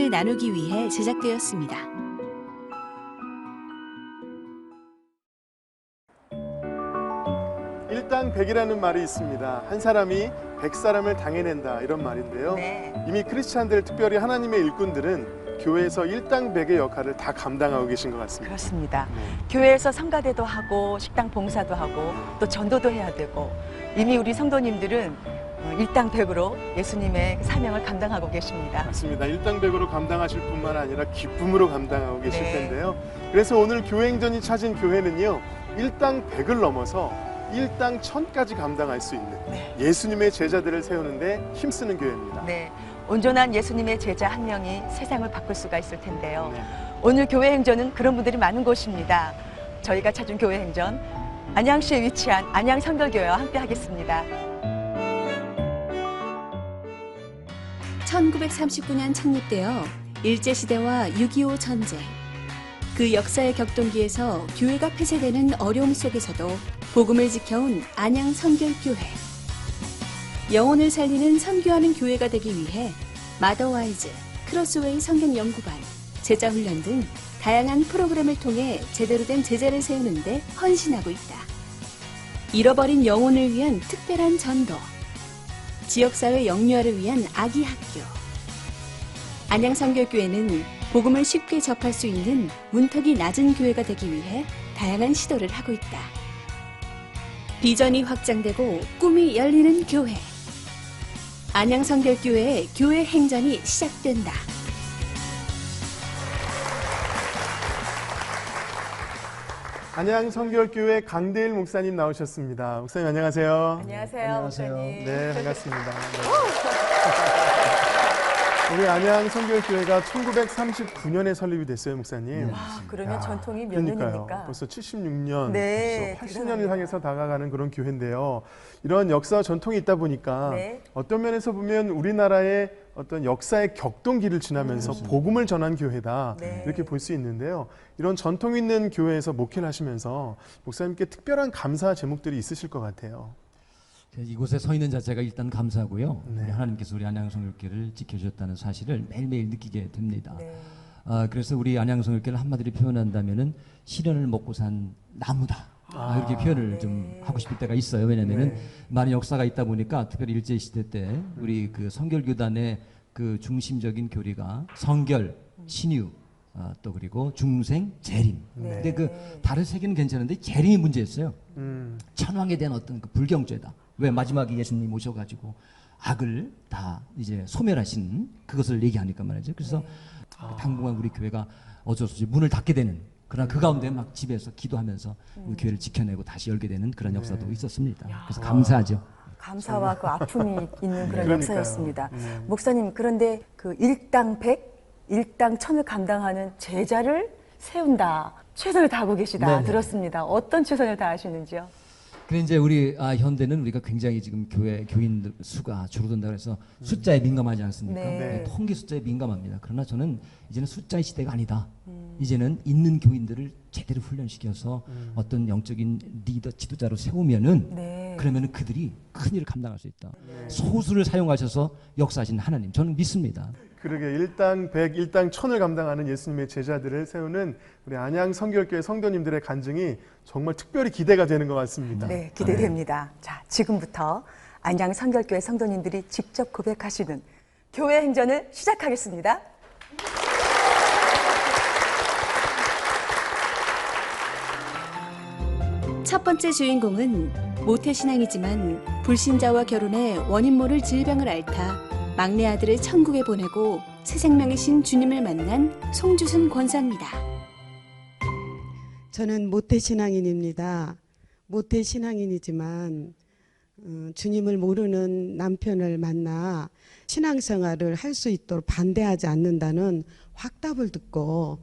영혼을 나누기 위해 제작되었습니다. 일당백이라는 말이 있습니다. 한 사람이 100사람을 당해낸다 이런 말인데요. 네. 이미 크리스찬들, 특별히 하나님의 일꾼들은 교회에서 일당백의 역할을 다 감당하고 계신 것 같습니다. 그렇습니다. 교회에서 성가대도 하고 식당 봉사도 하고 또 전도도 해야 되고 이미 우리 성도님들은 일당백으로 예수님의 사명을 감당하고 계십니다. 맞습니다. 일당백으로 감당하실 뿐만 아니라 기쁨으로 감당하고 계실 네. 텐데요. 그래서 오늘 교회행전이 찾은 교회는요, 일당백을 넘어서 일당천까지 감당할 수 있는 예수님의 제자들을 세우는데 힘쓰는 교회입니다. 네. 온전한 예수님의 제자 한 명이 세상을 바꿀 수가 있을 텐데요. 네. 오늘 교회 행전은 그런 분들이 많은 곳입니다. 저희가 찾은 교회 행전, 안양시에 위치한 안양성결교회와 함께 하겠습니다. 1939년 창립되어 일제시대와 6.25 전쟁, 그 역사의 격동기에서 교회가 폐쇄되는 어려움 속에서도 복음을 지켜온 안양성결교회. 영혼을 살리는 선교하는 교회가 되기 위해 마더와이즈, 크로스웨이 성경연구반, 제자훈련 등 다양한 프로그램을 통해 제대로 된 제자를 세우는 데 헌신하고 있다. 잃어버린 영혼을 위한 특별한 전도, 지역사회 영유아를 위한 아기 학교. 안양성결교회는 복음을 쉽게 접할 수 있는 문턱이 낮은 교회가 되기 위해 다양한 시도를 하고 있다. 비전이 확장되고 꿈이 열리는 교회. 안양성결교회의 교회 행전이 시작된다. 안양성결교회 강대일 목사님 나오셨습니다. 목사님 안녕하세요. 안녕하세요. 목사님. 네, 반갑습니다. 네. 우리 안양성결교회가 1939년에 설립이 됐어요, 목사님. 와, 그러면 전통이 몇 그러니까요. 년입니까? 벌써 76년, 네, 벌써 80년을 향해서 다가가는 그런 교회인데요. 이런 역사와 전통이 있다 보니까 네. 어떤 면에서 보면 우리나라의 어떤 역사의 격동기를 지나면서 복음을 전한 교회다, 네. 이렇게 볼 수 있는데요. 이런 전통 있는 교회에서 목회를 하시면서 목사님께 특별한 감사 제목들이 있으실 것 같아요. 이곳에 서 있는 자체가 일단 감사하고요. 네. 우리 하나님께서 우리 안양성결교회를 지켜주셨다는 사실을 매일매일 느끼게 됩니다. 네. 그래서 우리 안양성결교회를 한마디로 표현한다면은 시련을 먹고 산 나무다. 이렇게 표현을 네. 좀 하고 싶을 때가 있어요. 왜냐면은 네. 많은 역사가 있다 보니까 특별히 일제시대 때 우리 그 성결교단의 그 중심적인 교리가 성결, 신유, 또 그리고 중생, 재림. 네. 근데 그 다른 세 개는 괜찮은데 재림이 문제였어요. 음. 천황에 대한 어떤 그 불경죄다. 왜 마지막에 예수님 오셔가지고 악을 다 이제 소멸하신 그것을 얘기하니까 말이죠. 그래서 당분간 우리 교회가 어쩔 수 없이 문을 닫게 되는, 그러나 그 가운데 막 집에서 기도하면서 우리 교회를 지켜내고 다시 열게 되는 그런 역사도 있었습니다. 그래서 감사하죠. 감사와 그 아픔이 있는 그런 그러니까요. 역사였습니다. 네. 목사님, 그런데 그 일당백, 일당천을 감당하는 제자를 세운다. 최선을 다하고 계시다. 네네. 들었습니다. 어떤 최선을 다하시는지요? 그래 이제 우리 현대는 우리가 굉장히 지금 교인 수가 줄어든다 그래서 숫자에 민감하지 않습니까? 네. 통계 숫자에 민감합니다. 그러나 저는 이제는 숫자의 시대가 아니다. 이제는 있는 교인들을 제대로 훈련시켜서 어떤 영적인 리더, 지도자로 세우면은 네. 그러면은 그들이 큰 일을 감당할 수 있다. 소수를 사용하셔서 역사하신 하나님, 저는 믿습니다. 그러게 일당백, 일당천을 감당하는 예수님의 제자들을 세우는 우리 안양성결교회 성도님들의 간증이 정말 특별히 기대가 되는 것 같습니다. 네, 기대됩니다. 자, 지금부터 안양성결교회 성도님들이 직접 고백하시는 교회 행전을 시작하겠습니다. 첫 번째 주인공은 모태신앙이지만 불신자와 결혼해 원인 모를 질병을 앓다 막내 아들을 천국에 보내고 새 생명이신 주님을 만난 송주순 권사입니다. 저는 모태신앙인입니다. 모태신앙인이지만 주님을 모르는 남편을 만나 신앙생활을 할 수 있도록 반대하지 않는다는 확답을 듣고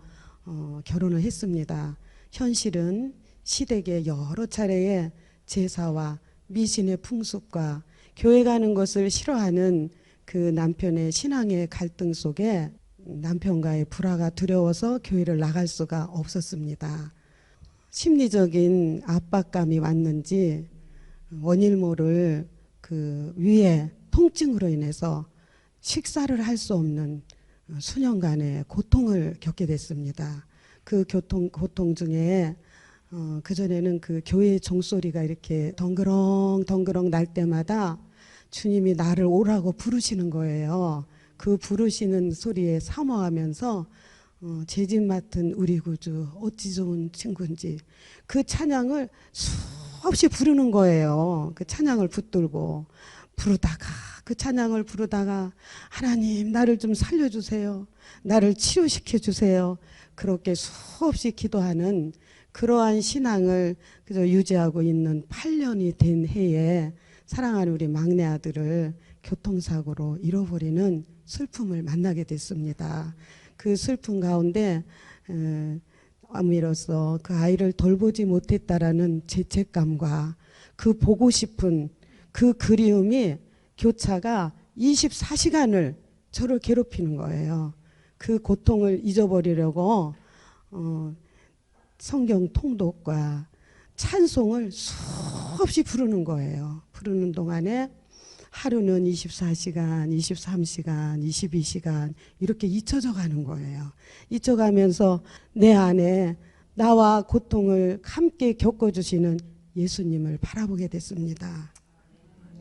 결혼을 했습니다. 현실은 시댁의 여러 차례의 제사와 미신의 풍습과 교회 가는 것을 싫어하는 그 남편의 신앙의 갈등 속에 남편과의 불화가 두려워서 교회를 나갈 수가 없었습니다. 심리적인 압박감이 왔는지 원일 모를 그 위에 통증으로 인해서 식사를 할 수 없는 수년간의 고통을 겪게 됐습니다. 그 고통 중에 그전에는 그 교회의 종소리가 이렇게 덩그렁 덩그렁 날 때마다 주님이 나를 오라고 부르시는 거예요. 그 부르시는 소리에 사모하면서 죄짐 맡은 우리 구주 어찌 좋은 친구인지 그 찬양을 수없이 부르는 거예요. 그 찬양을 붙들고 부르다가 그 찬양을 부르다가 하나님 나를 좀 살려주세요. 나를 치유시켜 주세요. 그렇게 수없이 기도하는 그러한 신앙을 그저 유지하고 있는 8년이 된 해에 사랑하는 우리 막내 아들을 교통사고로 잃어버리는 슬픔을 만나게 됐습니다. 그 슬픔 가운데 어미로서 그 아이를 돌보지 못했다라는 죄책감과 그 보고 싶은 그 그리움이 교차가 24시간을 저를 괴롭히는 거예요. 그 고통을 잊어버리려고 성경 통독과 찬송을 수없이 부르는 거예요. 부르는 동안에 하루는 24시간, 23시간, 22시간 이렇게 잊혀져 가는 거예요. 잊혀가면서 내 안에 나와 고통을 함께 겪어주시는 예수님을 바라보게 됐습니다.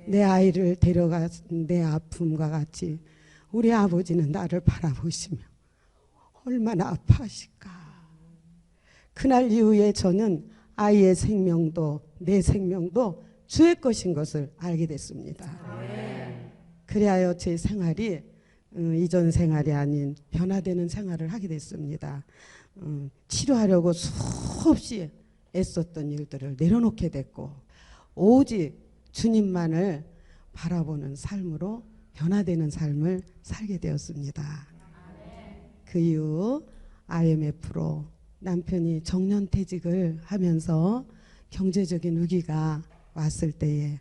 내 아이를 데려간 내 아픔과 같이 우리 아버지는 나를 바라보시며 얼마나 아파하실까. 그날 이후에 저는 아이의 생명도 내 생명도 주의 것인 것을 알게 됐습니다. 그리하여 제 생활이 이전 생활이 아닌 변화되는 생활을 하게 됐습니다. 치료하려고 수없이 애썼던 일들을 내려놓게 됐고 오직 주님만을 바라보는 삶으로 변화되는 삶을 살게 되었습니다. 그 이후 IMF로 남편이 정년퇴직을 하면서 경제적인 위기가 왔을 때에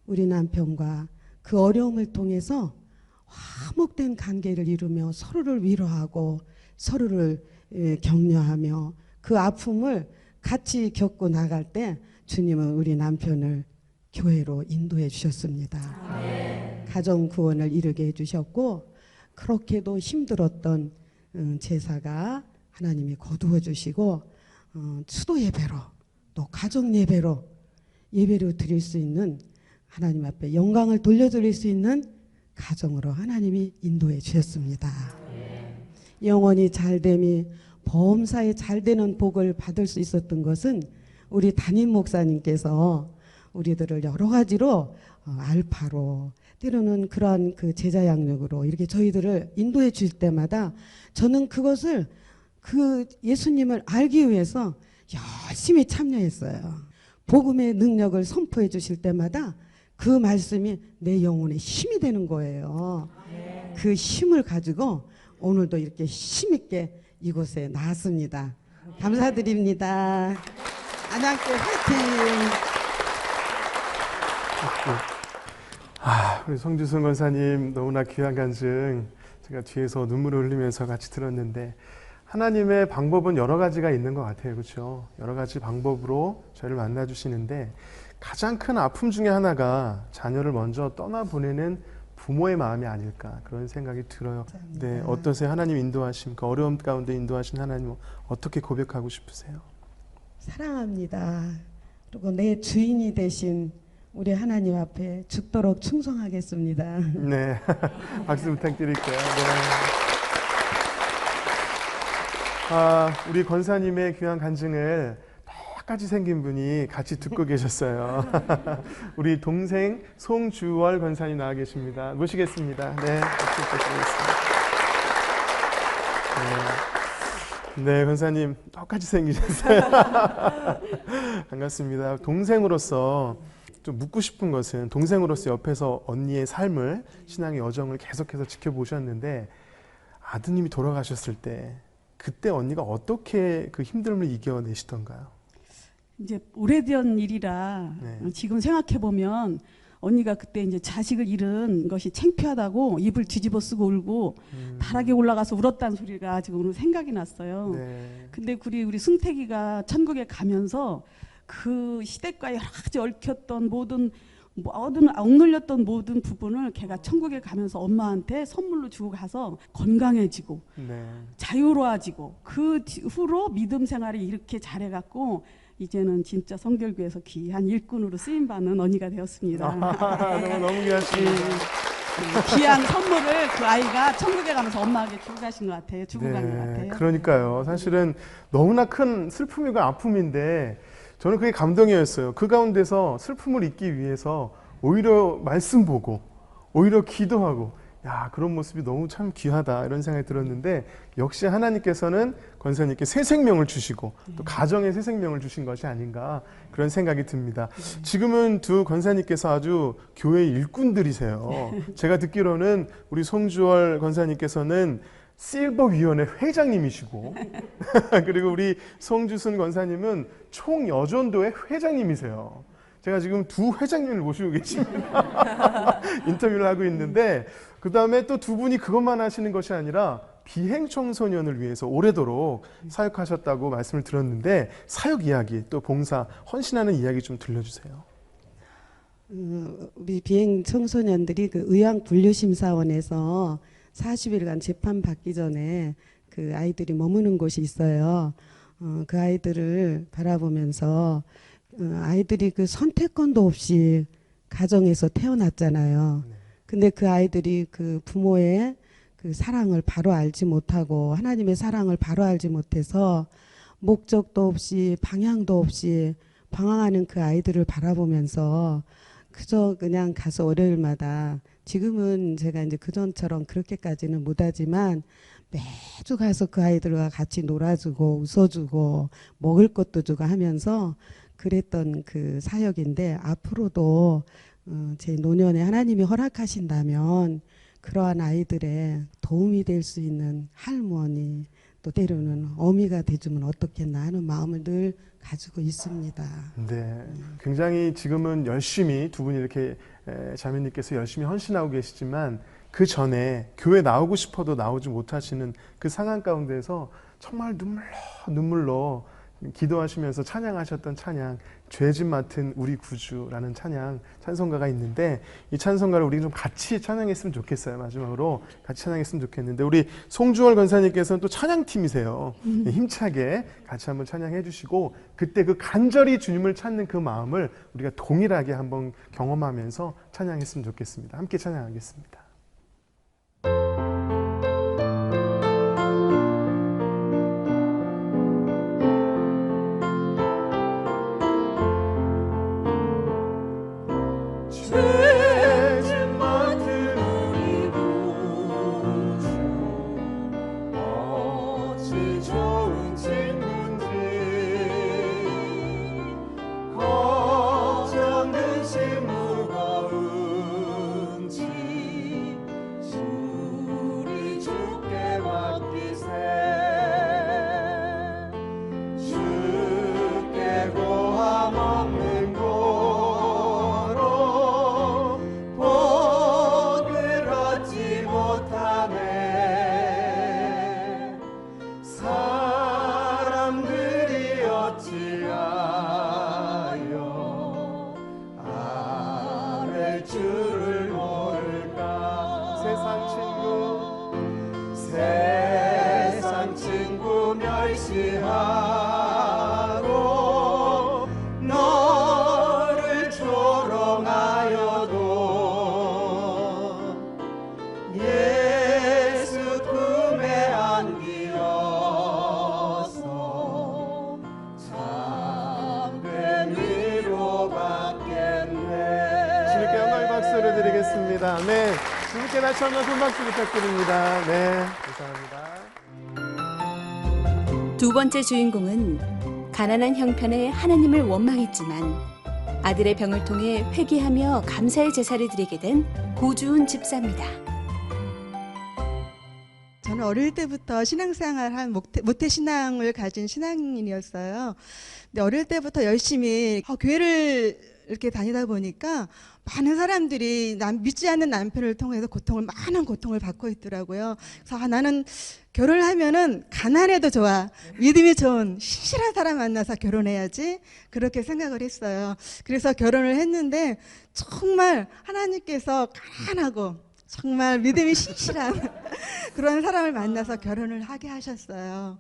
우리 남편과 그 어려움을 통해서 화목된 관계를 이루며 서로를 위로하고 서로를 격려하며 그 아픔을 같이 겪고 나갈 때 주님은 우리 남편을 교회로 인도해 주셨습니다. 가정 구원을 이루게 해주셨고 그렇게도 힘들었던 제사가 하나님이 거두어 주시고 수도 예배로 또 가정 예배로 예배로 드릴 수 있는 하나님 앞에 영광을 돌려드릴 수 있는 가정으로 하나님이 인도해 주셨습니다. 영혼이 잘됨이 범사에 잘되는 복을 받을 수 있었던 것은 우리 담임 목사님께서 우리들을 여러 가지로 알파로 때로는 그러한 그 제자 양육으로 이렇게 저희들을 인도해 줄 때마다 저는 그것을 그 예수님을 알기 위해서 열심히 참여했어요. 복음의 능력을 선포해 주실 때마다 그 말씀이 내 영혼의 힘이 되는 거예요. 그 힘을 가지고 오늘도 이렇게 힘있게 이곳에 나왔습니다. 감사드립니다. 안양교회 화이팅! 우리 성주순 권사님 너무나 귀한 간증 제가 뒤에서 눈물을 흘리면서 같이 들었는데 하나님의 방법은 여러 가지가 있는 것 같아요. 그렇죠? 여러 가지 방법으로 저희를 만나주시는데 가장 큰 아픔 중에 하나가 자녀를 먼저 떠나보내는 부모의 마음이 아닐까 그런 생각이 들어요. 네, 어떠세요? 하나님 인도하심, 그 어려움 가운데 인도하신 하나님 어떻게 고백하고 싶으세요? 사랑합니다. 그리고 내 주인이 되신 우리 하나님 앞에 죽도록 충성하겠습니다. 네, 박수 부탁드릴게요. 네. 우리 권사님의 귀한 간증을 똑같이 생긴 분이 같이 듣고 계셨어요. 우리 동생 송주월 권사님 나와 계십니다. 모시겠습니다. 네, 박수 부탁드리겠습니다. 네, 권사님 똑같이 생기셨어요. 반갑습니다. 동생으로서 좀 묻고 싶은 것은 동생으로서 옆에서 언니의 삶을 신앙의 여정을 계속해서 지켜보셨는데 아드님이 돌아가셨을 때 그때 언니가 어떻게 그 힘듦을 이겨내시던가요? 이제 오래전 일이라 네. 지금 생각해 보면 언니가 그때 이제 자식을 잃은 것이 창피하다고 입을 뒤집어 쓰고 울고 다락에 올라가서 울었다는 소리가 지금 오늘 생각이 났어요. 네. 근데 우리 승택이가 천국에 가면서 그 시댁과 여러 가지 얽혔던 모든 모든 억눌렸던 모든 부분을 걔가 천국에 가면서 엄마한테 선물로 주고 가서 건강해지고 네. 자유로워지고 그 후로 믿음 생활이 이렇게 잘해갖고 이제는 진짜 성결교에서 귀한 일꾼으로 쓰임받는 언니가 되었습니다. 너무 귀하십니다. 귀한 선물을 그 아이가 천국에 가면서 엄마에게 주고 가신 것 같아요. 주고 간 것 같아요. 그러니까요. 사실은 너무나 큰 슬픔이고 아픔인데 저는 그게 감동이었어요. 그 가운데서 슬픔을 잊기 위해서 오히려 말씀 보고 오히려 기도하고 야, 그런 모습이 너무 참 귀하다 이런 생각이 들었는데 역시 하나님께서는 권사님께 새 생명을 주시고 또 가정에 새 생명을 주신 것이 아닌가 그런 생각이 듭니다. 지금은 두 권사님께서 아주 교회 일꾼들이세요. 제가 듣기로는 우리 송주월 권사님께서는 실버위원회 회장님이시고 그리고 우리 송주순 권사님은 총여전도회 회장님이세요. 제가 지금 두 회장님을 모시고 계십니다. 인터뷰를 하고 있는데 그 다음에 또 두 분이 그것만 하시는 것이 아니라 비행 청소년을 위해서 오래도록 사역하셨다고 말씀을 들었는데 사역 이야기 또 봉사 헌신하는 이야기 좀 들려주세요. 우리 비행 청소년들이 그 의왕분류심사원에서 40일간 재판 받기 전에 그 아이들이 머무는 곳이 있어요. 그 아이들을 바라보면서 아이들이 그 선택권도 없이 가정에서 태어났잖아요. 근데 그 아이들이 그 부모의 그 사랑을 바로 알지 못하고 하나님의 사랑을 바로 알지 못해서 목적도 없이 방향도 없이 방황하는 그 아이들을 바라보면서 그저 그냥 가서 월요일마다 지금은 제가 이제 그전처럼 그렇게까지는 못하지만 매주 가서 그 아이들과 같이 놀아주고 웃어주고 먹을 것도 주고 하면서 그랬던 그 사역인데 앞으로도 제 노년에 하나님이 허락하신다면 그러한 아이들의 도움이 될 수 있는 할머니 또 때로는 어미가 되주면 어떻겠나 하는 마음을 늘 가지고 있습니다. 네, 굉장히 지금은 열심히 두 분이 이렇게 자매님께서 열심히 헌신하고 계시지만 그 전에 교회 나오고 싶어도 나오지 못하시는 그 상황 가운데서 정말 눈물로 기도하시면서 찬양하셨던 찬양 죄짐 맡은 우리 구주라는 찬송가가 있는데 이 찬송가를 우리 좀 같이 찬양했으면 좋겠어요. 마지막으로 같이 찬양했으면 좋겠는데 우리 송주월 권사님께서는 또 찬양팀이세요. 힘차게 같이 한번 찬양해 주시고 그때 그 간절히 주님을 찾는 그 마음을 우리가 동일하게 한번 경험하면서 찬양했으면 좋겠습니다. 함께 찬양하겠습니다. 죄짐 맡은 우리 구주 어찌 좋은 친구인지 걱정 근심 무거운지 우리 주께 맡기세 주께 고함 없는 세상 친구 멸시하고 너를 조롱하여도 예수 품에 안기어서 참된 위로받겠네. 주님께 영광의 박수를 드리겠습니다. 네. 주님께 다시 한번 손박수 부탁드립니다. 네, 감사합니다. 두 번째 주인공은 가난한 형편에 하나님을 원망했지만 아들의 병을 통해 회개하며 감사의 제사를 드리게 된 고주은 집사입니다. 저는 어릴 때부터 신앙생활 한 모태신앙을 가진 신앙인이었어요. 근데 어릴 때부터 열심히 교회를 이렇게 다니다 보니까 많은 사람들이 믿지 않는 남편을 통해서 많은 고통을 받고 있더라고요. 그래서 나는 결혼을 하면은 가난해도 좋아, 믿음이 좋은 신실한 사람 만나서 결혼해야지, 그렇게 생각을 했어요. 그래서 결혼을 했는데 정말 하나님께서 가난하고 정말 믿음이 신실한 그런 사람을 만나서 결혼을 하게 하셨어요.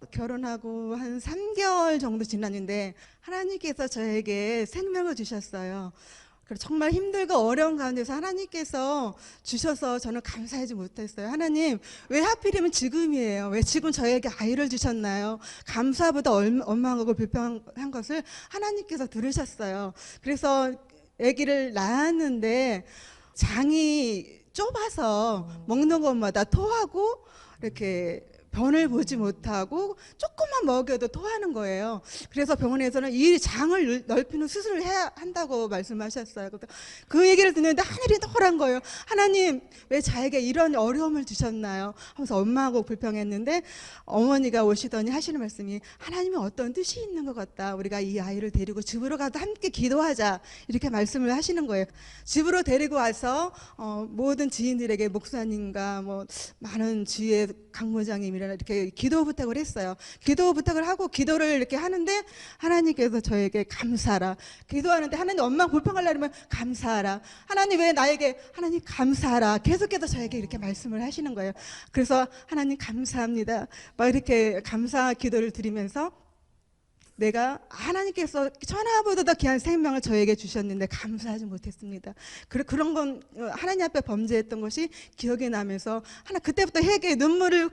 결혼하고 한 3개월 정도 지났는데 하나님께서 저에게 생명을 주셨어요. 정말 힘들고 어려운 가운데서 하나님께서 주셔서 저는 감사하지 못했어요. 하나님, 왜 하필이면 지금이에요? 왜 지금 저에게 아이를 주셨나요? 감사보다 원망하고 불평한 것을 하나님께서 들으셨어요. 그래서 아기를 낳았는데 장이 좁아서 먹는 것마다 토하고 이렇게 변을 보지 못하고 조금만 먹여도 토하는 거예요. 그래서 병원에서는 이 장을 넓히는 수술을 해야 한다고 말씀하셨어요. 그 얘기를 듣는데 하늘이 떠오른 거예요. 하나님, 왜 저에게 이런 어려움을 주셨나요? 하면서 엄마하고 불평했는데 어머니가 오시더니 하시는 말씀이, 하나님이 어떤 뜻이 있는 것 같다. 우리가 이 아이를 데리고 집으로 가서 함께 기도하자. 이렇게 말씀을 하시는 거예요. 집으로 데리고 와서 모든 지인들에게, 목사님과 뭐 많은 주위의 강무장님이 이렇게 기도 부탁을 했어요. 기도 부탁을 하고 기도를 이렇게 하는데 하나님께서 저에게 감사하라. 기도하는데 하나님 엄마 불평하려면 감사하라. 하나님 왜 나에게, 하나님 감사하라. 계속해서 저에게 이렇게 말씀을 하시는 거예요. 그래서 하나님 감사합니다. 막 이렇게 감사 기도를 드리면서 내가 하나님께서 천하보다 더 귀한 생명을 저에게 주셨는데 감사하지 못했습니다. 그런 건 하나님 앞에 범죄했던 것이 기억이 나면서 그때부터 회개,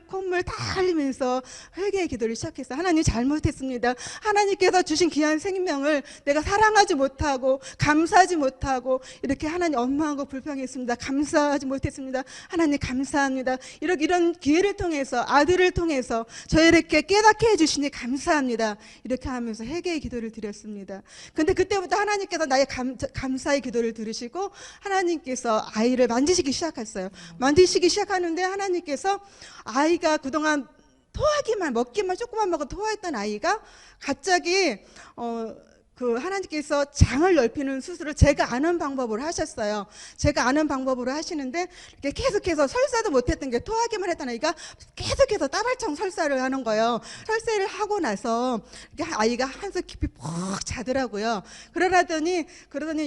콧물 다 흘리면서 회개의 기도를 시작했어요. 하나님 잘못했습니다. 하나님께서 주신 귀한 생명을 내가 사랑하지 못하고 감사하지 못하고 이렇게 하나님 원망하고 불평했습니다. 감사하지 못했습니다. 하나님 감사합니다. 이런 기회를 통해서, 아들을 통해서 저에게 깨닫게 해주시니 감사합니다. 이렇게 하면서 회개의 기도를 드렸습니다. 근데 그때부터 하나님께서 나의 감사의 기도를 들으시고 하나님께서 아이를 만지시기 시작했어요. 만지시기 시작하는데 하나님께서 아이가 그동안 먹기만 조금만 먹어 토했던 아이가 갑자기 하나님께서 장을 넓히는 수술을 제가 아는 방법으로 하셨어요. 제가 아는 방법으로 하시는데 이렇게 계속해서 설사도 못했던 게 토하기만 했던 아이가 계속해서 따발총 설사를 하는 거예요. 설사를 하고 나서 아이가 한숨 깊이 푹 자더라고요. 그러더니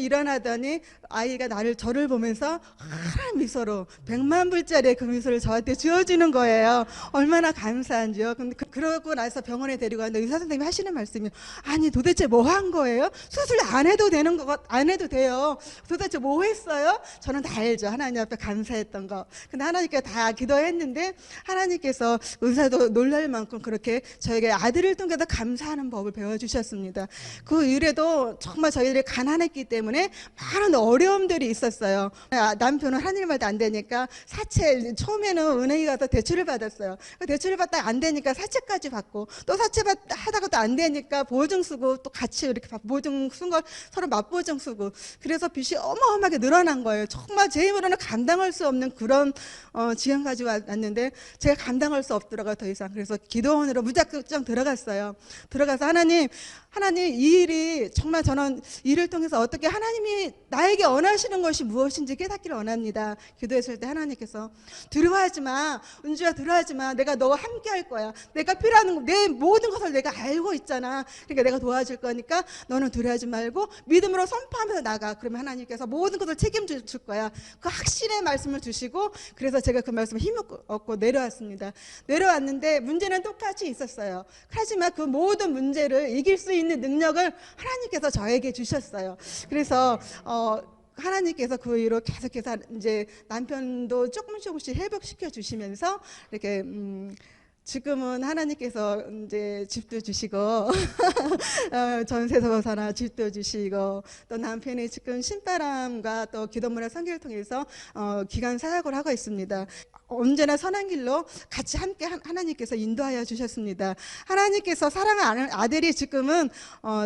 일어나더니 아이가 저를 보면서 환한 미소로 100만 불짜리의 그 미소를 저한테 주어주는 거예요. 얼마나 감사한지요. 근데 그러고 나서 병원에 데리고 왔는데 의사 선생님이 하시는 말씀이, 아니 도대체 뭐 한 거예요? 수술 안 해도 돼요. 도대체 뭐 했어요? 저는 다 알죠. 하나님 앞에 감사했던 거. 근데 하나님께 다 기도했는데 하나님께서 의사도 놀랄 만큼 그렇게 저에게 아들을 통해서 감사하는 법을 배워주셨습니다. 그 이후에도 정말 저희들이 가난했기 때문에 많은 어려움들이 있었어요. 남편은 하나님 말도 안 되니까 처음에는 은행에 가서 대출을 받았어요. 대출을 받다가 안 되니까 사채까지 받고, 또 하다가도 안 되니까 보증 쓰고, 또 같이 이렇게 보증 쓴 걸 서로 맞보증 쓰고, 그래서 빚이 어마어마하게 늘어난 거예요. 정말 제 힘으로는 감당할 수 없는 그런 지경까지 왔는데 제가 감당할 수 없더라고요, 더 이상. 그래서 기도원으로 무작정 들어갔어요. 들어가서 하나님, 이 일이 정말 저는 이를 통해서 어떻게 하나님이 나에게 원하시는 것이 무엇인지 깨닫기를 원합니다. 기도했을 때 하나님께서 두려워하지 마, 은주야 두려워하지 마. 내가 너와 함께 할 거야. 내가 필요한 내 모든 것을 내가 알고 있잖아. 그러니까 내가 도와줄 거니까 너는 두려워하지 말고 믿음으로 선포하면서 나가. 그러면 하나님께서 모든 것을 책임질 거야. 그 확신의 말씀을 주시고, 그래서 제가 그 말씀을 힘없고 내려왔습니다. 내려왔는데 문제는 똑같이 있었어요. 하지만 그 모든 문제를 이길 수 있는 능력을 하나님께서 저에게 주셨어요. 그래서 하나님께서 그 이후로 계속해서 이제 남편도 조금씩 회복시켜 주시면서 이렇게 지금은 하나님께서 이제 집도 주시고 전세서사나 집도 주시고, 또 남편이 지금 신바람과 또 기도문화 선교를 통해서 기간 사역을 하고 있습니다. 언제나 선한 길로 같이 함께 하나님께서 인도하여 주셨습니다. 하나님께서 사랑하는 아들이 지금은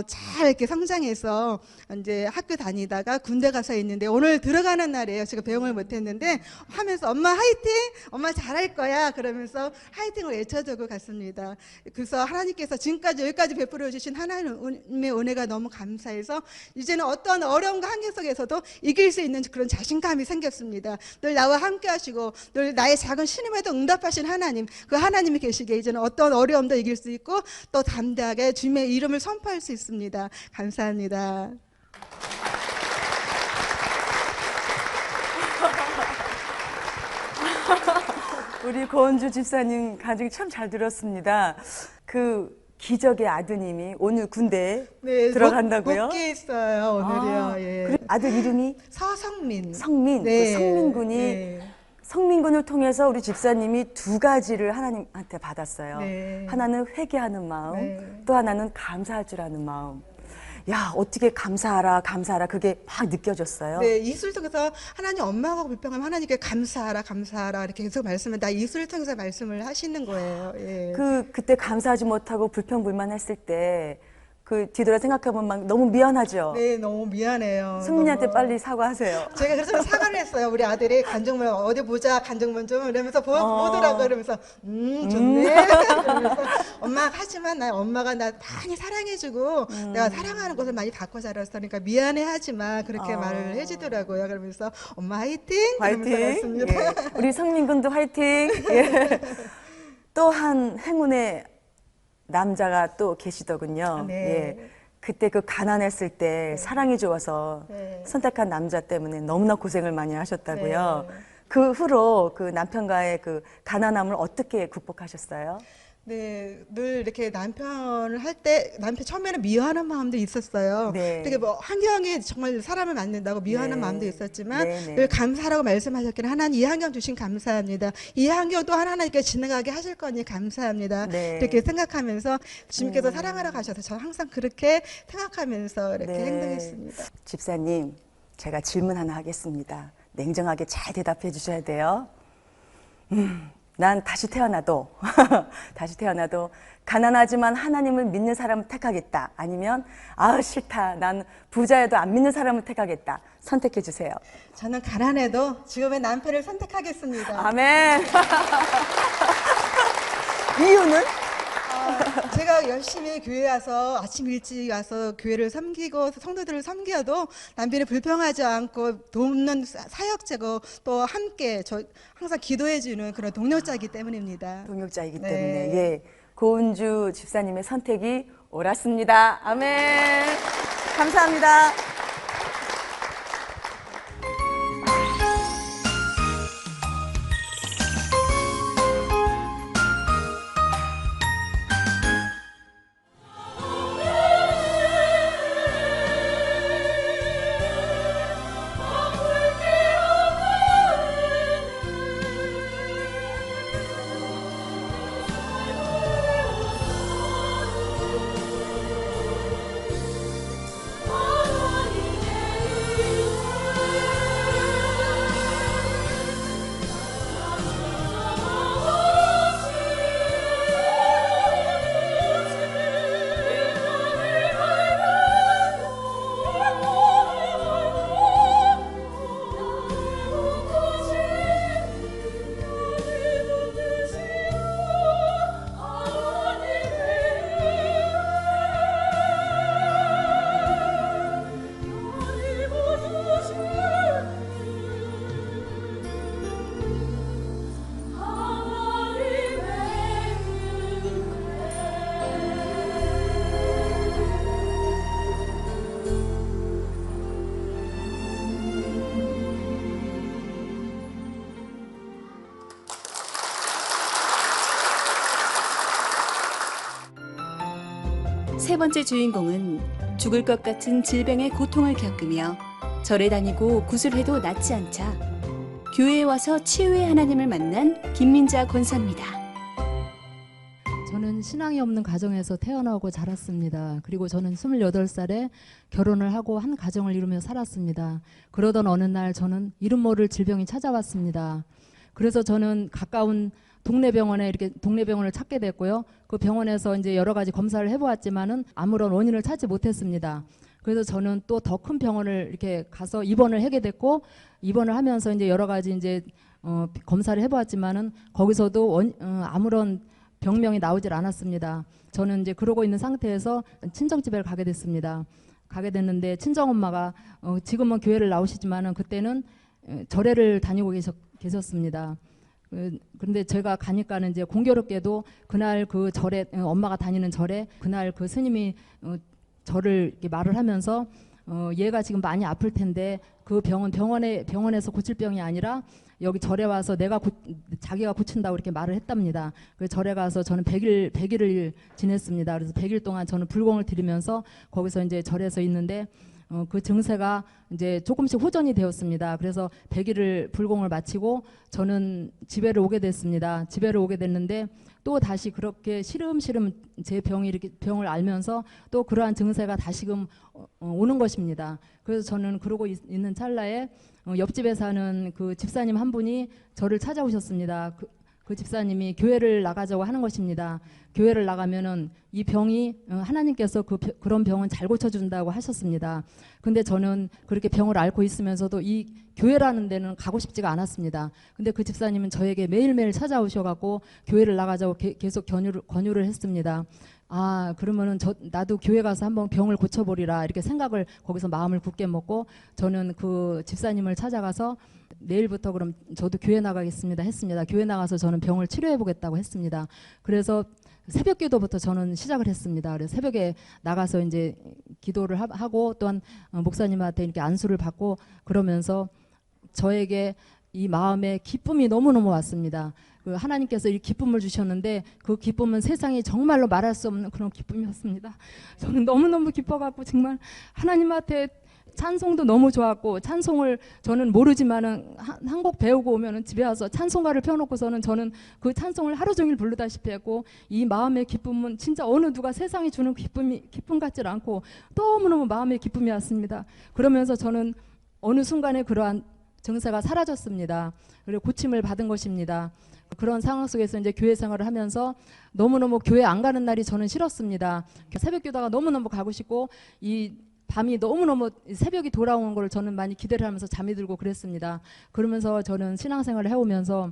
잘 이렇게 성장해서 이제 학교 다니다가 군대 가서 있는데, 오늘 들어가는 날이에요. 제가 배웅을 못했는데 하면서 엄마 화이팅, 엄마 잘할 거야 그러면서 화이팅을 맺혀지고 갔습니다. 그래서 하나님께서 지금까지 여기까지 베풀어 주신 하나님의 은혜가 너무 감사해서 이제는 어떤 어려움과 한계 속에서도 이길 수 있는 그런 자신감이 생겼습니다. 늘 나와 함께 하시고 늘 나의 작은 신음에도 응답하신 하나님, 그 하나님이 계시기에 이제는 어떤 어려움도 이길 수 있고 또 담대하게 주님의 이름을 선포할 수 있습니다. 감사합니다. 우리 고은주 집사님 가족이 참 잘 들었습니다. 그 기적의 아드님이 오늘 군대에 네, 들어간다고요? 복귀 있어요 오늘이요. 아, 예. 그리고 아들 이름이 서성민. 성민. 네. 그 성민군이 네. 성민군을 통해서 우리 집사님이 두 가지를 하나님한테 받았어요. 네. 하나는 회개하는 마음, 네. 또 하나는 감사할 줄 아는 마음. 야, 어떻게 감사하라, 감사하라, 그게 막 느껴졌어요. 네, 이수를 통해서 하나님 엄마가 불평하면 하나님께 감사하라, 감사하라 이렇게 계속 말씀을 다 이수를 통해서 말씀을 하시는 거예요. 예. 그때 감사하지 못하고 불평불만했을 때 그 뒤돌아 생각하면 막 너무 미안하죠. 네, 너무 미안해요. 승민이한테 너무. 빨리 사과하세요. 제가 그래서 사과를 했어요. 우리 아들이 간정문 어디 보자, 간정문 좀 이러면서 보더라고요. 그러면서 좋네. 그러면서 엄마 하지만 나 엄마가 나 많이 사랑해주고 내가 사랑하는 것을 많이 받고 자랐어. 그러니까 미안해하지만 그렇게 말을 해주더라고요. 그러면서 엄마 화이팅. 화이팅. 했습니다. 예. 우리 성민군도 화이팅. 예. 또 한 행운의 남자가 또 계시더군요. 네. 예. 그때 그 가난했을 때 사랑이 좋아서 네. 선택한 남자 때문에 너무나 고생을 많이 하셨다고요. 네. 그 후로 그 남편과의 그 가난함을 어떻게 극복하셨어요? 네, 늘 이렇게 남편을 할 때 남편 처음에는 미워하는 마음도 있었어요. 네. 되게 뭐 환경에 정말 사람을 만든다고 미워하는 네. 마음도 있었지만 네, 네. 늘 감사라고 말씀하셨기를 하나님 이 환경 주신 감사합니다. 이 환경 또한 하나님께 지나가게 하실 거니 감사합니다. 네. 이렇게 생각하면서 주님께서 사랑하러 가셔서 저는 항상 그렇게 생각하면서 이렇게 네. 행동했습니다. 집사님, 제가 질문 하나 하겠습니다. 냉정하게 잘 대답해 주셔야 돼요. 난 다시 태어나도 가난하지만 하나님을 믿는 사람을 택하겠다. 아니면 싫다. 난 부자여도 안 믿는 사람을 택하겠다. 선택해 주세요. 저는 가난해도 지금의 남편을 선택하겠습니다. 아멘. 이유는? 제가 열심히 교회 와서 아침 일찍 와서 교회를 섬기고 성도들을 섬겨도 남편이 불평하지 않고 돕는 사역자고 또 함께 항상 기도해주는 그런 동력자이기 때문입니다. 동역자이기 네. 때문에 예, 고은주 집사님의 선택이 옳았습니다. 아멘. 감사합니다. 세 번째 주인공은 죽을 것 같은 질병의 고통을 겪으며 절에 다니고 구슬해도 낫지 않자 교회에 와서 치유의 하나님을 만난 김민자 권사입니다. 저는 신앙이 없는 가정에서 태어나고 자랐습니다. 그리고 저는 28살에 결혼을 하고 한 가정을 이루며 살았습니다. 그러던 어느 날 저는 이름 모를 질병이 찾아왔습니다. 그래서 저는 가까운 동네 병원에 이렇게 동네 병원을 찾게 됐고요. 그 병원에서 이제 여러 가지 검사를 해보았지만은 아무런 원인을 찾지 못했습니다. 그래서 저는 또 더 큰 병원을 이렇게 가서 입원을 하게 됐고, 입원을 하면서 이제 여러 가지 이제 검사를 해보았지만은 거기서도 아무런 병명이 나오질 않았습니다. 저는 이제 그러고 있는 상태에서 친정집에 가게 됐습니다. 가게 됐는데 친정엄마가 지금은 교회를 나오시지만은 그때는 절에를 다니고 계셨습니다. 그런데 제가 가니까는 이제 공교롭게도 그날 그 절에 엄마가 다니는 절에 그날 그 스님이 저를 이렇게 말을 하면서 얘가 지금 많이 아플 텐데 그 병원에서 고칠 병이 아니라 여기 절에 와서 자기가 고친다고 이렇게 말을 했답니다. 그 절에 가서 저는 100일을 지냈습니다. 그래서 100일 동안 저는 불공을 드리면서 거기서 이제 절에서 있는데 그 증세가 이제 조금씩 호전이 되었습니다. 그래서 100일을 불공을 마치고 저는 집에를 오게 됐습니다. 집에를 오게 됐는데 또 다시 그렇게 시름시름 제 병을 알면서 또 그러한 증세가 다시금 오는 것입니다. 그래서 저는 그러고 있는 찰나에 옆집에 사는 그 집사님 한 분이 저를 찾아오셨습니다. 그 집사님이 교회를 나가자고 하는 것입니다. 교회를 나가면은 이 병이 하나님께서 그런 병은 잘 고쳐준다고 하셨습니다. 근데 저는 그렇게 병을 앓고 있으면서도 이 교회라는 데는 가고 싶지가 않았습니다. 근데 그 집사님은 저에게 매일매일 찾아오셔갖고 교회를 나가자고 계속 권유를 했습니다. 아, 그러면은 나도 교회 가서 한번 병을 고쳐보리라 이렇게 생각을 거기서 마음을 굳게 먹고 저는 그 집사님을 찾아가서 내일부터 그럼 저도 교회 나가겠습니다 했습니다. 교회 나가서 저는 병을 치료해 보겠다고 했습니다. 그래서 새벽 기도부터 저는 시작을 했습니다. 그래서 새벽에 나가서 이제 기도를 하고 또한 목사님한테 이렇게 안수를 받고 그러면서 저에게 이 마음에 기쁨이 너무너무 왔습니다. 그 하나님께서 이 기쁨을 주셨는데 그 기쁨은 세상이 정말로 말할 수 없는 그런 기쁨이었습니다. 저는 너무너무 기뻐갖고 정말 하나님한테 찬송도 너무 좋았고 찬송을 저는 모르지만은 한 곡 배우고 오면은 집에 와서 찬송가를 펴놓고서는 저는 그 찬송을 하루 종일 부르다시피 했고 이 마음의 기쁨은 진짜 어느 누가 세상이 주는 기쁨 같질 않고 너무너무 마음의 기쁨이 왔습니다. 그러면서 저는 어느 순간에 그러한 증세가 사라졌습니다. 그리고 고침을 받은 것입니다. 그런 상황 속에서 이제 교회 생활을 하면서 너무너무 교회 안 가는 날이 저는 싫었습니다. 새벽 기도가 너무너무 가고 싶고 이 밤이 너무너무 새벽이 돌아오는 걸 저는 많이 기대를 하면서 잠이 들고 그랬습니다. 그러면서 저는 신앙생활을 해오면서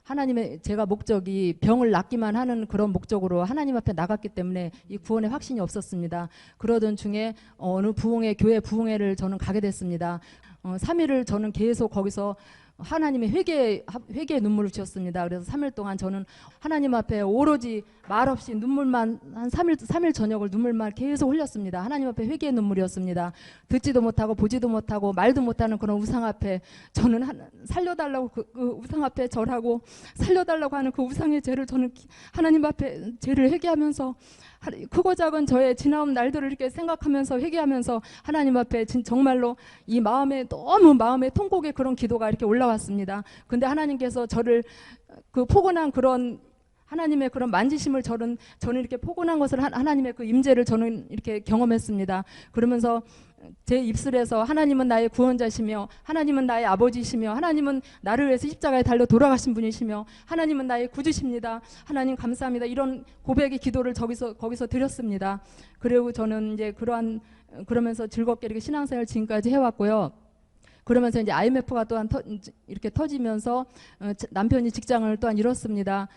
하나님의 제가 목적이 병을 낫기만 하는 그런 목적으로 하나님 앞에 나갔기 때문에 이 구원의 확신이 없었습니다. 그러던 중에 어느 교회 부흥회를 저는 가게 됐습니다. 3일을 저는 계속 거기서 하나님의 회개의 눈물을 주었습니다. 그래서 3일 동안 저는 하나님 앞에 오로지 말없이 눈물만 한 3일 저녁을 눈물만 계속 흘렸습니다. 하나님 앞에 회개의 눈물이었습니다. 듣지도 못하고 보지도 못하고 말도 못하는 그런 우상 앞에 저는 살려달라고 그 우상 앞에 절하고 살려달라고 하는 그 우상의 죄를 저는 하나님 앞에 죄를 회개하면서 크고 작은 저의 지나온 날들을 이렇게 생각하면서 회개하면서 하나님 앞에 정말로 이 너무 마음의 통곡의 그런 기도가 이렇게 올라왔습니다. 근데 하나님께서 저를 그 포근한 그런 하나님의 그런 만지심을 저는 이렇게 포근한 것을 하나님의 그 임재를 저는 이렇게 경험했습니다. 그러면서 제 입술에서 하나님은 나의 구원자시며 하나님은 나의 아버지시며 하나님은 나를 위해서 십자가에 달려 돌아가신 분이시며 하나님은 나의 구주십니다. 하나님 감사합니다. 이런 고백의 기도를 거기서 드렸습니다. 그리고 저는 이제 그러면서 즐겁게 이렇게 신앙생활 지금까지 해왔고요. 그러면서 이제 IMF가 또한 이렇게 터지면서 남편이 직장을 또한 잃었습니다.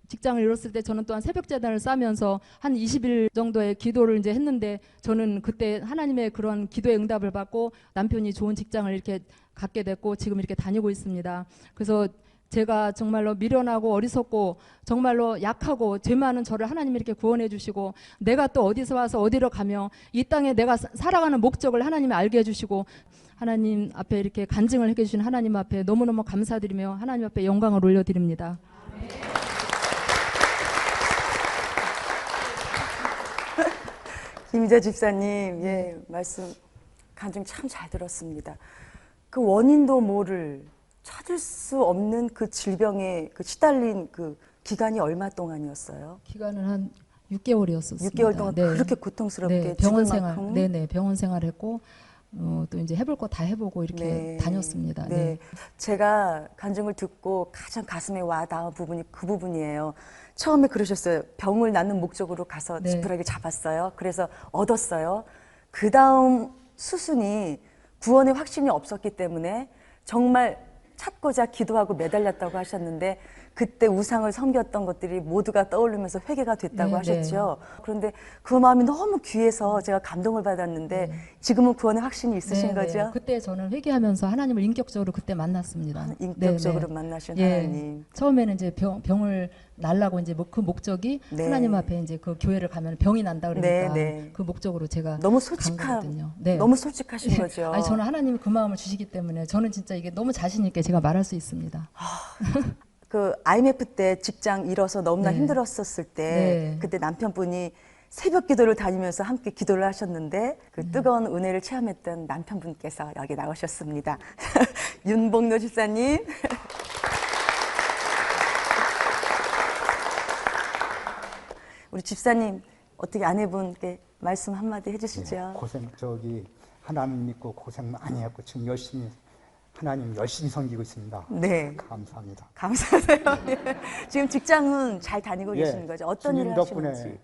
직장을 잃었을 때 저는 또한 새벽 제단을 싸면서 한 20일 정도의 기도를 이제 했는데 저는 그때 하나님의 그런 기도의 응답을 받고 남편이 좋은 직장을 이렇게 갖게 됐고 지금 이렇게 다니고 있습니다. 그래서 제가 정말로 미련하고 어리석고 정말로 약하고 죄 많은 저를 하나님이 이렇게 구원해 주시고 내가 또 어디서 와서 어디로 가며 이 땅에 내가 살아가는 목적을 하나님이 알게 해주시고 하나님 앞에 이렇게 간증을 해주신 하나님 앞에 너무너무 감사드리며 하나님 앞에 영광을 올려드립니다. 김희자 집사님, 예, 말씀 간증 참 잘 들었습니다. 그 원인도 모를 찾을 수 없는 그 질병에 시달린 그 기간이 얼마 동안이었어요? 기간은 한 6개월이었었습니다. 6개월 동안 네. 그렇게 고통스럽게 네, 병원 죽을 생활, 만큼? 네네, 병원 생활했고 또 이제 해볼 거 다 해보고 이렇게 네. 다녔습니다. 네. 네. 제가 간증을 듣고 가장 가슴에 와 닿은 부분이 그 부분이에요. 처음에 그러셨어요. 병을 낫는 목적으로 가서 네. 지푸라기 잡았어요. 그래서 얻었어요. 그 다음 수순이 구원의 확신이 없었기 때문에 정말 찾고자 기도하고 매달렸다고 하셨는데 그때 우상을 섬겼던 것들이 모두가 떠오르면서 회개가 됐다고 네, 하셨죠. 그런데 그 마음이 너무 귀해서 제가 감동을 받았는데 지금은 구원의 확신이 있으신 거죠? 그때 저는 회개하면서 하나님을 인격적으로 그때 만났습니다. 인격적으로 네, 네. 만나신 예. 하나님. 처음에는 이제 병을 날라고 이제 그 목적이 네. 하나님 앞에 이제 그 교회를 가면 병이 난다 그러니까 네, 네. 그 목적으로 제가 너무 간 거거든요. 너무 솔직하신 거죠. 아니 저는 하나님이 그 마음을 주시기 때문에 저는 진짜 이게 너무 자신 있게 제가 말할 수 있습니다. 그 IMF 때 직장 잃어서 너무나 네. 힘들었었을 때 네. 그때 남편분이 새벽 기도를 다니면서 함께 기도를 하셨는데 그 뜨거운 은혜를 체험했던 남편분께서 여기 나오셨습니다. 윤복로 집사님. 우리 집사님 어떻게 아내분께 말씀 한마디 해주시죠. 고생 하나님 믿고 고생 많이 했고 지금 하나님 열심히 섬기고 있습니다. 네. 감사합니다. 감사해요. 지금 직장은 잘 다니고 계시는 거죠? 어떤 일을 덕분에 하시는지.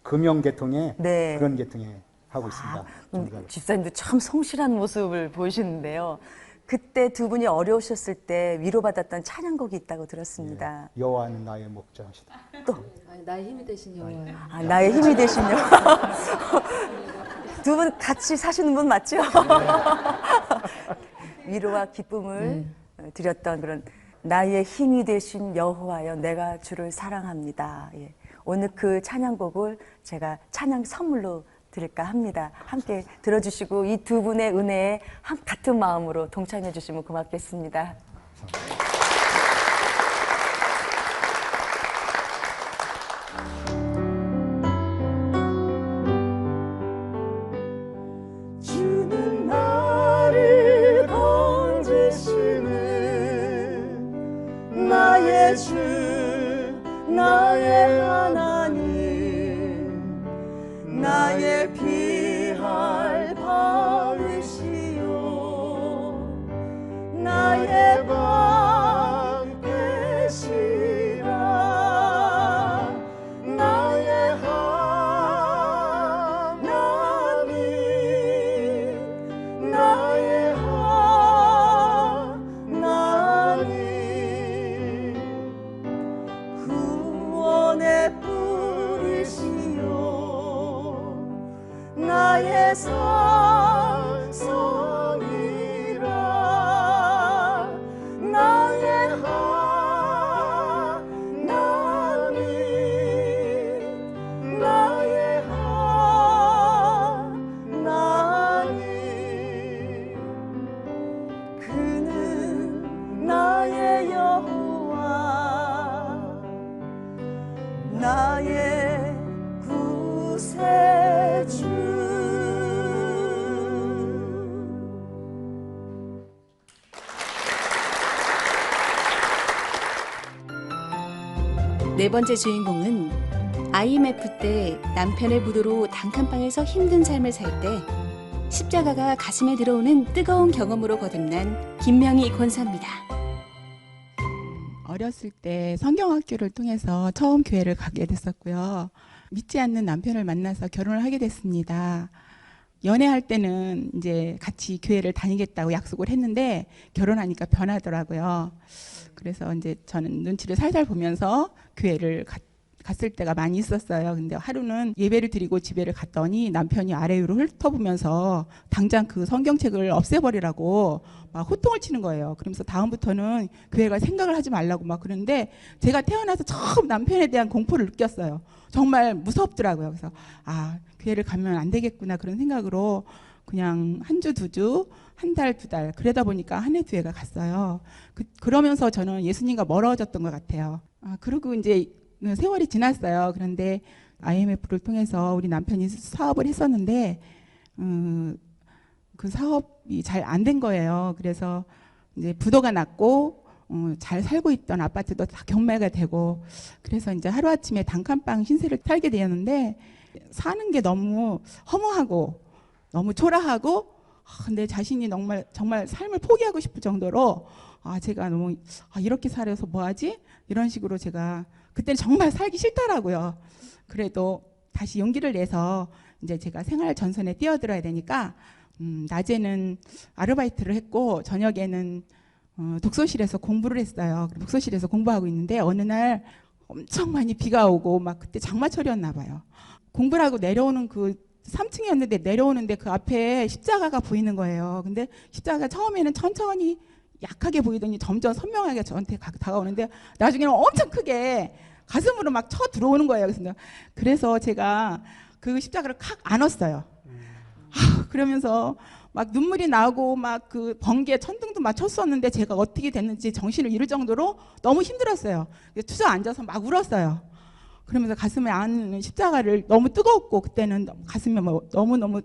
금융 계통에 네. 그런 계통에 하고 있습니다. 집사님도 참 성실한 모습을 보이시는데요. 그때 두 분이 어려우셨을 때 위로받았던 찬양곡이 있다고 들었습니다. 여호와는 나의 목자시다. 아니, 나의 힘이 되신 여호와요. 아, 나의 힘이 되시며. 두 분 같이 사시는 분 맞죠? 위로와 기쁨을 드렸던 그런 나의 힘이 되신 여호와여 내가 주를 사랑합니다. 예. 오늘 그 찬양곡을 제가 찬양 선물로 드릴까 합니다. 함께 들어주시고 이 두 분의 은혜에 같은 마음으로 동참해 주시면 고맙겠습니다. 주는 나를 건지시는 나의 주 나의 하나님 나의 피할 바위시요 나의 방 되시라 나의 하나님 나의 하나님 구원의 뿌리시요 나의 산성이라 나의 하나님 나의 하나님 그는 나의 여호와 나의 구세주 네 번째 주인공은 IMF 때 남편의 부도로 단칸방에서 힘든 삶을 살 때 십자가가 가슴에 들어오는 뜨거운 경험으로 거듭난 김명희 권사입니다. 어렸을 때 성경학교를 통해서 처음 교회를 가게 됐었고요. 믿지 않는 남편을 만나서 결혼을 하게 됐습니다. 연애할 때는 이제 같이 교회를 다니겠다고 약속을 했는데 결혼하니까 변하더라고요. 그래서 이제 저는 눈치를 살살 보면서 교회를 갔을 때가 많이 있었어요. 근데 하루는 예배를 드리고 집에를 갔더니 남편이 아래 위로 훑어보면서 당장 그 성경책을 없애버리라고 막 호통을 치는 거예요. 그러면서 다음부터는 교회 갈 생각을 하지 말라고 막 그러는데 제가 태어나서 처음 남편에 대한 공포를 느꼈어요. 정말 무섭더라고요. 그래서 아, 교회를 가면 안 되겠구나 그런 생각으로 그냥 한 주, 두 주, 한 달, 두 달 그러다 보니까 한 해, 두 해가 갔어요. 그러면서 저는 예수님과 멀어졌던 것 같아요. 그리고 이제 세월이 지났어요. 그런데 IMF를 통해서 우리 남편이 사업을 했었는데 그 사업이 잘 안 된 거예요. 그래서 이제 부도가 났고 잘 살고 있던 아파트도 다 경매가 되고 그래서 이제 하루아침에 단칸방 신세를 살게 되었는데 사는 게 너무 허무하고 너무 초라하고 내 자신이 정말 삶을 포기하고 싶을 정도로 제가 너무 이렇게 살아서 뭐하지? 이런 식으로 제가 그때는 정말 살기 싫더라고요. 그래도 다시 용기를 내서 이제 제가 생활 전선에 뛰어들어야 되니까 낮에는 아르바이트를 했고 저녁에는 독서실에서 공부를 했어요. 독서실에서 공부하고 있는데 어느 날 엄청 많이 비가 오고 막 그때 장마철이었나 봐요. 공부를 하고 내려오는 그 3층이었는데 내려오는데 그 앞에 십자가가 보이는 거예요. 근데 십자가가 처음에는 천천히 약하게 보이더니 점점 선명하게 저한테 다가오는데 나중에는 엄청 크게 가슴으로 막 쳐 들어오는 거예요. 그래서 제가 그 십자가를 칵 안았어요. 그러면서 막 눈물이 나고 막 그 번개 천둥도 막 쳤었는데 제가 어떻게 됐는지 정신을 잃을 정도로 너무 힘들었어요. 주저앉아서 막 울었어요. 그러면서 가슴에 안는 십자가를 너무 뜨겁고 그때는 가슴에 너무너무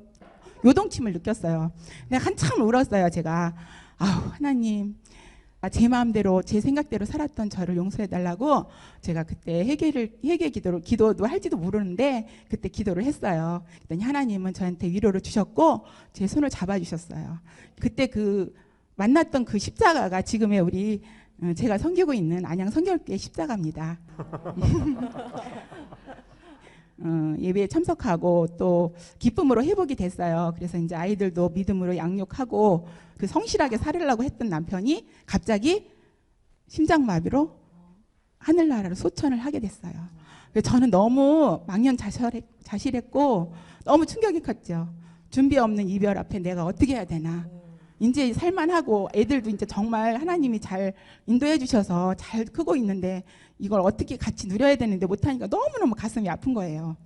요동침을 느꼈어요. 근데 한참 울었어요. 제가 하나님 제 마음대로 제 생각대로 살았던 저를 용서해 달라고 제가 그때 회개 기도도 할지도 모르는데 그때 기도를 했어요. 그랬더니 하나님은 저한테 위로를 주셨고 제 손을 잡아주셨어요. 그때 그 만났던 그 십자가가 지금의 우리 제가 섬기고 있는 안양 성결교회 십자가입니다. 예배에 참석하고 또 기쁨으로 회복이 됐어요. 그래서 이제 아이들도 믿음으로 양육하고 그 성실하게 살으려고 했던 남편이 갑자기 심장마비로 하늘나라로 소천을 하게 됐어요. 그래서 저는 너무 망연자실했고 너무 충격이 컸죠. 준비 없는 이별 앞에 내가 어떻게 해야 되나. 이제 살만하고 애들도 이제 정말 하나님이 잘 인도해 주셔서 잘 크고 있는데 이걸 어떻게 같이 누려야 되는데 못하니까 너무너무 가슴이 아픈 거예요.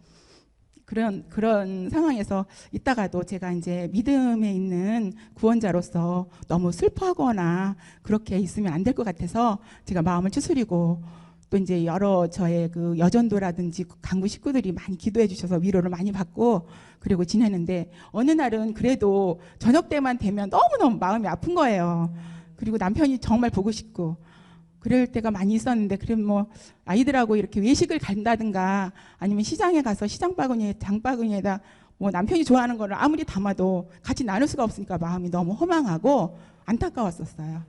그런 상황에서 있다가도 제가 이제 믿음에 있는 구원자로서 너무 슬퍼하거나 그렇게 있으면 안 될 것 같아서 제가 마음을 추스리고 또 이제 여러 저의 그 여전도라든지 강구 식구들이 많이 기도해 주셔서 위로를 많이 받고 그리고 지내는데 어느 날은 그래도 저녁 때만 되면 너무너무 마음이 아픈 거예요. 그리고 남편이 정말 보고 싶고 그럴 때가 많이 있었는데 그럼 뭐 아이들하고 이렇게 외식을 간다든가 아니면 시장에 가서 장바구니에다 뭐 남편이 좋아하는 거를 아무리 담아도 같이 나눌 수가 없으니까 마음이 너무 허망하고 안타까웠었어요.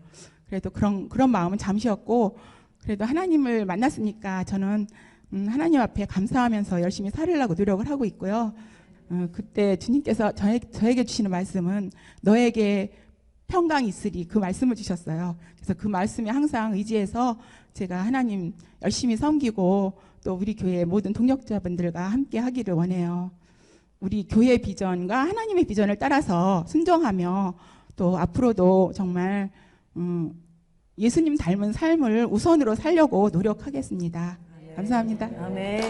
그래도 그런 마음은 잠시였고 그래도 하나님을 만났으니까 저는 하나님 앞에 감사하면서 열심히 살으려고 노력을 하고 있고요. 그때 주님께서 저에게 주시는 말씀은 너에게 평강이 있으리 그 말씀을 주셨어요. 그래서 그 말씀에 항상 의지해서 제가 하나님 열심히 섬기고 또 우리 교회 모든 동역자분들과 함께 하기를 원해요. 우리 교회 비전과 하나님의 비전을 따라서 순종하며 또 앞으로도 정말 예수님 닮은 삶을 우선으로 살려고 노력하겠습니다. 감사합니다. 아멘.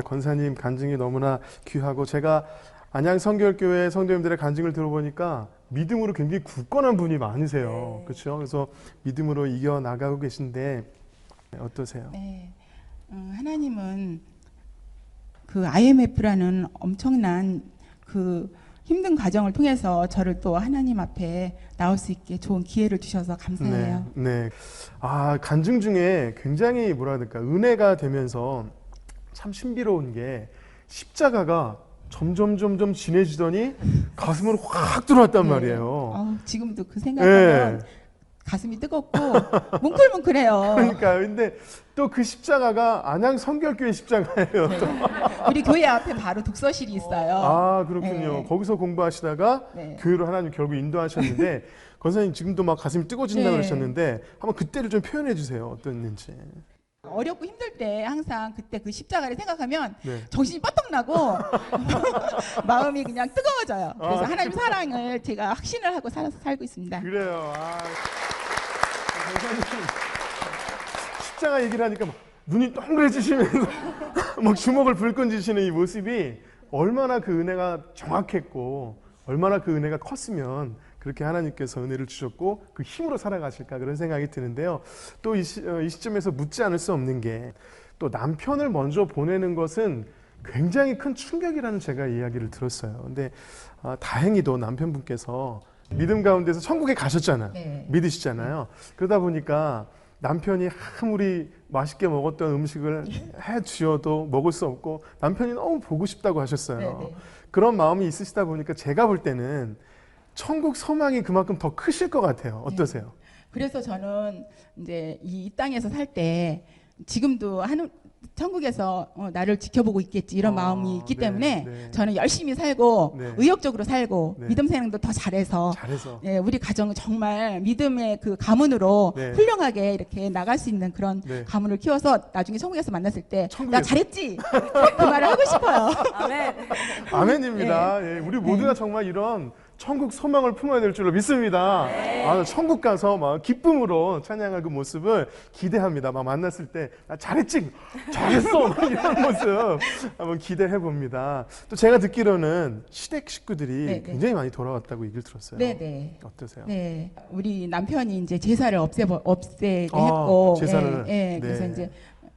권사님 간증이 너무나 귀하고 제가 안양 성결교회 성도님들의 간증을 들어보니까 믿음으로 굉장히 굳건한 분이 많으세요. 그렇죠? 그래서 믿음으로 이겨나가고 계신데 어떠세요? 네. 하나님은 그 IMF라는 엄청난 그 힘든 과정을 통해서 저를 또 하나님 앞에 나올 수 있게 좋은 기회를 주셔서 감사해요. 네. 간증 중에 굉장히 뭐라 해야 될까 은혜가 되면서 참 신비로운 게 십자가가 점점 진해지더니 가슴으로 확 들어왔단 말이에요. 지금도 그 생각하면 가슴이 뜨겁고 뭉클뭉클해요. 그러니까 근데 또 그 십자가가 안양 성결교회 십자가예요. 또. 우리 교회 앞에 바로 독서실이 있어요. 그렇군요. 거기서 공부하시다가 교회로 하나님 결국 인도하셨는데 권사님 지금도 막 가슴이 뜨거워진다고 그러셨는데 한번 그때를 좀 표현해 주세요. 어땠는지. 어렵고 힘들 때 항상 그때 그 십자가를 생각하면 정신이 뻗떡 나고 마음이 그냥 뜨거워져요. 그래서 하나님 사랑을 제가 확신을 하고 살고 있습니다. 그래요. 십자가 얘기를 하니까 막 눈이 동그래지시면서 막 주먹을 불끈 쥐시는 이 모습이 얼마나 그 은혜가 정확했고 얼마나 그 은혜가 컸으면 그렇게 하나님께서 은혜를 주셨고 그 힘으로 살아가실까 그런 생각이 드는데요. 또 이 시점에서 묻지 않을 수 없는 게 또 남편을 먼저 보내는 것은 굉장히 큰 충격이라는 제가 이야기를 들었어요. 근데 다행히도 남편분께서 믿음 가운데서 천국에 가셨잖아요. 믿으시잖아요. 그러다 보니까 남편이 아무리 맛있게 먹었던 음식을 해 주셔도 먹을 수 없고 남편이 너무 보고 싶다고 하셨어요. 그런 마음이 있으시다 보니까 제가 볼 때는 천국 소망이 그만큼 더 크실 것 같아요. 어떠세요? 그래서 저는 이제 이 땅에서 살 때 지금도 천국에서 나를 지켜보고 있겠지 이런 마음이 있기 네, 때문에 네. 저는 열심히 살고 네. 의욕적으로 살고 네. 믿음 생활도 더 잘해서 잘해서. 예, 우리 가정은 정말 믿음의 그 가문으로 네. 훌륭하게 이렇게 나갈 수 있는 그런 네. 가문을 키워서 나중에 천국에서 만났을 때 나 천국에서. 잘했지 그 말을 하고 싶어요. 아멘. 아멘입니다. 예, 우리 모두가 정말 이런 천국 소망을 품어야 될 줄로 믿습니다. 아, 천국 가서 막 기쁨으로 찬양할 그 모습을 기대합니다. 막 만났을 때 나 잘했지, 잘했어 막 이런 모습 한번 기대해 봅니다. 또 제가 듣기로는 시댁 식구들이 네, 네. 굉장히 많이 돌아왔다고 얘기를 들었어요. 네네. 어떠세요? 네, 우리 남편이 이제 제사를 없애게 아, 했고, 제사를. 예, 예, 네. 그래서 이제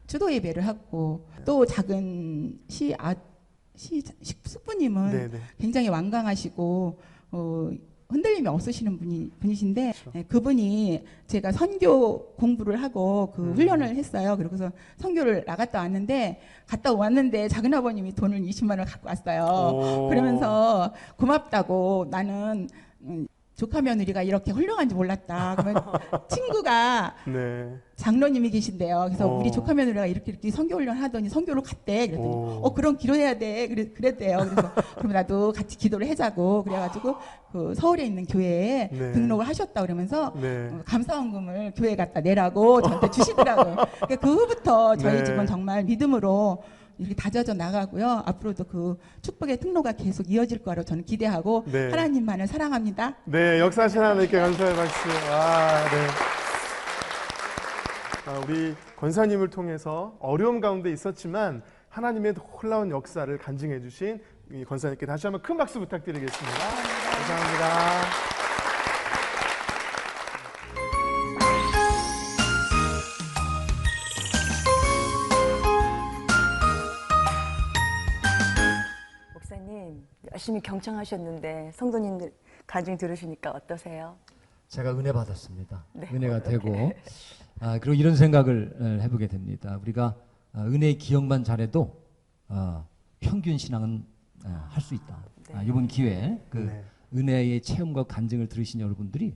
추도 예배를 하고 또 작은 숙부님은 네, 네. 굉장히 완강하시고 흔들림이 없으시는 분이신데 그렇죠. 예, 그분이 제가 선교 공부를 하고 그 훈련을 했어요. 그래서 선교를 나갔다 왔는데 작은 아버님이 돈을 20만 원을 갖고 왔어요. 오. 그러면서 고맙다고 나는 조카 며느리가 이렇게 훌륭한지 몰랐다. 그러면 친구가 네. 장로님이 계신데요. 그래서 오. 우리 조카 며느리가 이렇게 선교 훈련 하더니 선교로 갔대. 그랬더니 오. 그럼 기도해야 돼. 그랬대요. 그래서 그럼 나도 같이 기도를 해자고. 그래가지고 그 서울에 있는 교회에 네. 등록을 하셨다 그러면서 네. 감사원금을 교회 갖다 내라고 저한테 주시더라고요. 그러니까 그 후부터 저희 네. 집은 정말 믿음으로 이렇게 다져져 나가고요. 앞으로도 그 축복의 통로가 계속 이어질 거라고 저는 기대하고 네. 하나님만을 사랑합니다. 네, 역사하신 하나님께 감사의 박수. 아, 네. 우리 권사님을 통해서 어려움 가운데 있었지만 하나님의 놀라운 역사를 간증해 주신 이 권사님께 다시 한번 큰 박수 부탁드리겠습니다. 감사합니다. 목사님 열심히 경청하셨는데 성도님들 간증 들으시니까 어떠세요? 제가 은혜 받았습니다. 네. 은혜가 되고 그리고 이런 생각을 해보게 됩니다. 우리가 은혜의 기억만 잘해도 평균 신앙은 할 수 있다. 네. 이번 기회에 그 네. 은혜의 체험과 간증을 들으신 여러분들이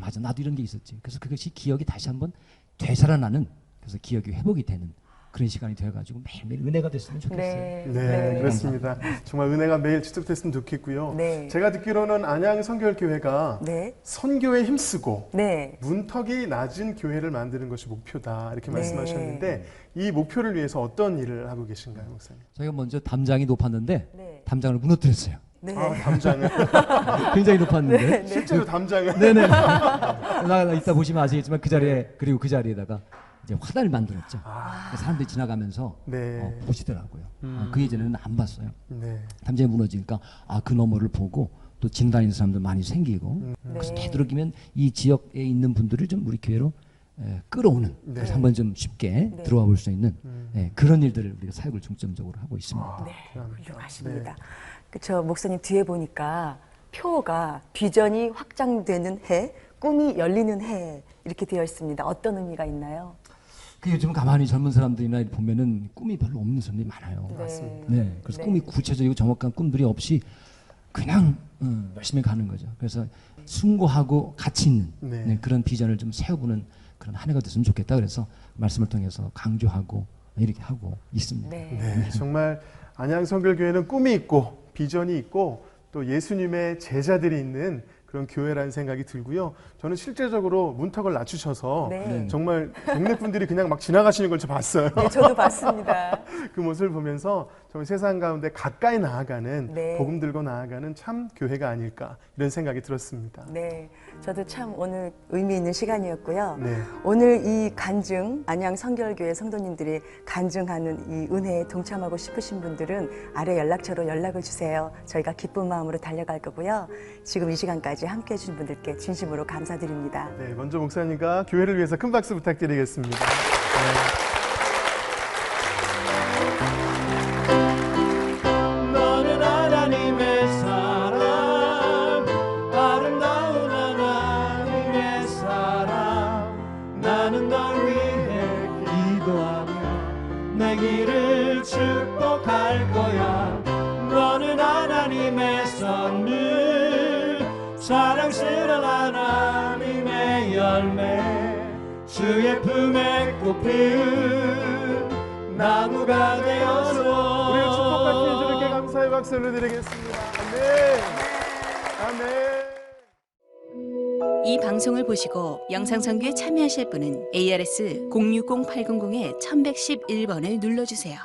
맞아 나도 이런 게 있었지. 그래서 그것이 기억이 다시 한번 되살아나는 그래서 기억이 회복이 되는 그런 시간이 되어가지고 매일매일 은혜가 됐으면 좋겠어요. 네, 네, 그렇습니다. 정말 은혜가 매일 지속됐으면 좋겠고요. 네. 제가 듣기로는 안양 선교회가 네, 선교에 힘쓰고 네, 문턱이 낮은 교회를 만드는 것이 목표다 이렇게 네. 말씀하셨는데 이 목표를 위해서 어떤 일을 하고 계신가요, 목사님? 저희가 먼저 담장이 높았는데 네. 담장을 무너뜨렸어요. 네. 아, 담장을 굉장히 높았는데 실제로 담장을 네네. 이따 보시면 아시겠지만 그 자리에 그리고 그 자리에다가 이제 화단을 만들었죠. 사람들이 지나가면서 네. 보시더라고요. 그 예전에는 안 봤어요. 네. 담장이 무너지니까 그 너머를 보고 또 지나다니는 사람들 많이 생기고 그래서 네. 되도록이면 이 지역에 있는 분들을 좀 우리 교회로 끌어오는 네. 그래서 한번 좀 쉽게 네. 들어와 볼 수 있는 그런 일들을 우리가 사역을 중점적으로 하고 있습니다. 네, 감사합니다. 훌륭하십니다. 그쵸, 목사님 뒤에 보니까 표가 비전이 확장되는 해, 꿈이 열리는 해 이렇게 되어 있습니다. 어떤 의미가 있나요? 그 요즘 가만히 젊은 사람들이나 보면은 꿈이 별로 없는 사람들이 많아요. 맞습니다. 네, 그래서 네. 꿈이 구체적이고 정확한 꿈들이 없이 그냥 열심히 가는 거죠. 그래서 숭고하고 가치 있는 네. 그런 비전을 좀 세워보는 그런 한 해가 됐으면 좋겠다. 그래서 말씀을 통해서 강조하고 이렇게 하고 있습니다. 네. 네, 정말 안양 선교교회는 꿈이 있고 비전이 있고 또 예수님의 제자들이 있는 그런 교회라는 생각이 들고요. 저는 실제적으로 문턱을 낮추셔서 네. 정말 동네 분들이 그냥 막 지나가시는 걸 저 봤어요. 네, 저도 봤습니다. 그 모습을 보면서 정말 세상 가운데 가까이 나아가는 네. 복음 들고 나아가는 참 교회가 아닐까 이런 생각이 들었습니다. 네, 저도 참 오늘 의미 있는 시간이었고요. 네. 오늘 이 간증, 안양 성결교회 성도님들이 간증하는 이 은혜에 동참하고 싶으신 분들은 아래 연락처로 연락을 주세요. 저희가 기쁜 마음으로 달려갈 거고요. 지금 이 시간까지 함께해 주신 분들께 진심으로 감사드립니다. 네, 먼저 목사님과 교회를 위해서 큰 박수 부탁드리겠습니다. 너는 하나님의 사람, 아름다운 하나님의 사람. 나는 널 위해 기도하며 내 길을 축복할 거야. 너는 하나님의 선물, 사랑스러운 하나님의 열매, 주의 품에 꽃 피운 나무가 되어서 우리의 축복받은 주님께 감사의 박수를 드리겠습니다. 아멘. 아멘. 이 방송을 보시고 영상선교에 참여하실 분은 ARS 060-800-1111번을 눌러주세요.